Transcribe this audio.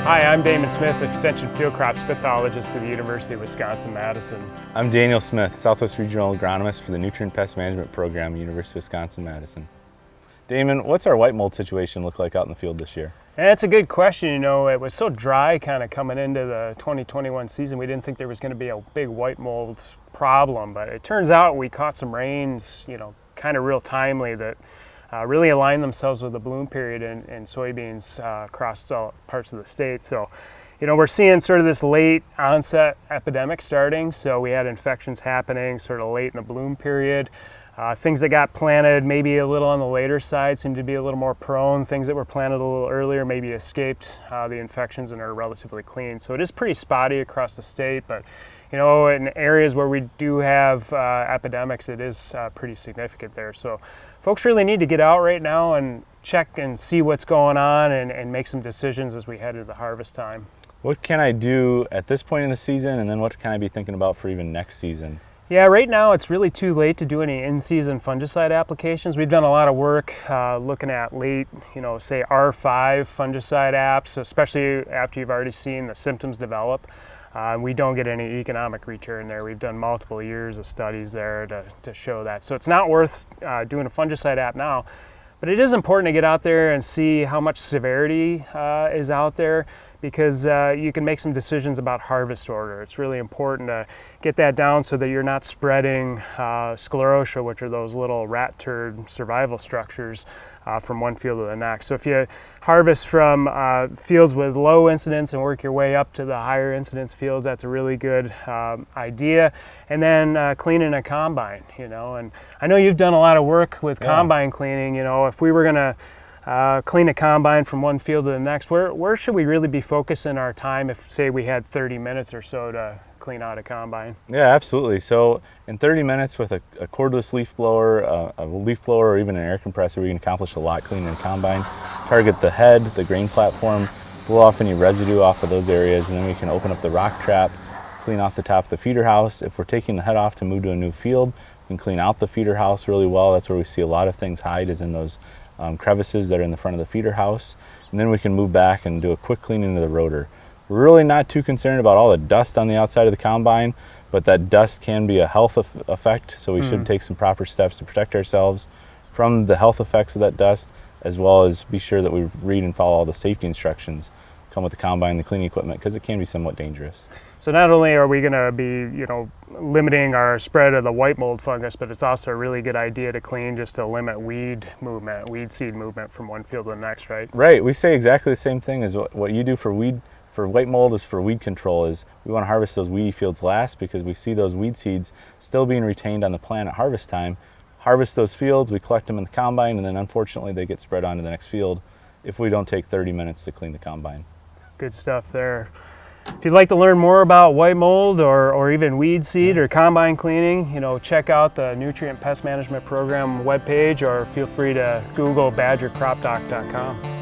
Hi, I'm Damon Smith, Extension Field Crops Pathologist at the University of Wisconsin-Madison. I'm Daniel Smith, Southwest Regional Agronomist for the Nutrient Pest Management Program, University of Wisconsin-Madison. Damon, what's our white mold situation look like out in the field this year? That's a good question. You know, it was so dry kind of coming into the 2021 season, we didn't think there was going to be a big white mold problem, but it turns out we caught some rains, you know, kind of real timely that really aligned themselves with the bloom period in soybeans across all parts of the state. So, you know, we're seeing sort of this late onset epidemic starting. So we had infections happening sort of late in the bloom period. Things that got planted maybe a little on the later side seem to be a little more prone. Things that were planted a little earlier maybe escaped the infections and are relatively clean. So it is pretty spotty across the state, but you know, in areas where we do have epidemics, it is pretty significant there. So folks really need to get out right now and check and see what's going on and make some decisions as we head into the harvest time. What can I do at this point in the season, and then what can I be thinking about for even next season? Yeah, right now it's really too late to do any in-season fungicide applications. We've done a lot of work looking at late, you know, say R5 fungicide apps, especially after you've already seen the symptoms develop. We don't get any economic return there. We've done multiple years of studies there to show that. So it's not worth doing a fungicide app now. But it is important to get out there and see how much severity is out there, because you can make some decisions about harvest order. It's really important to get that down so that you're not spreading sclerotia, which are those little rat turd survival structures, from one field to the next. So if you harvest from fields with low incidence and work your way up to the higher incidence fields, that's a really good idea. And then cleaning a combine, you know. And I know you've done a lot of work with combine cleaning. You know, if we were going to clean a combine from one field to the next, where should we really be focusing our time if, say, we had 30 minutes or so to clean out a combine? Yeah, absolutely. So in 30 minutes with a cordless leaf blower, a leaf blower, or even an air compressor, we can accomplish a lot cleaning a combine. Target the head, the grain platform, blow off any residue off of those areas, and then we can open up the rock trap, clean off the top of the feeder house. If we're taking the head off to move to a new field, we can clean out the feeder house really well. That's where we see a lot of things hide, is in those crevices that are in the front of the feeder house. And then we can move back and do a quick cleaning of the rotor. We're really not too concerned about all the dust on the outside of the combine, but that dust can be a health effect, so we should take some proper steps to protect ourselves from the health effects of that dust, as well as be sure that we read and follow all the safety instructions that come with the combine and the cleaning equipment, because it can be somewhat dangerous. So not only are we going to be, you know, limiting our spread of the white mold fungus, but it's also a really good idea to clean just to limit weed seed movement from one field to the next, right? Right. We say exactly the same thing as what you do for white mold is for weed control. Is we want to harvest those weedy fields last, because we see those weed seeds still being retained on the plant at harvest time. Harvest those fields, we collect them in the combine, and then unfortunately they get spread onto the next field if we don't take 30 minutes to clean the combine. Good stuff there. If you'd like to learn more about white mold or even weed seed or combine cleaning, you know, check out the Nutrient Pest Management Program webpage, or feel free to Google badgercropdoc.com.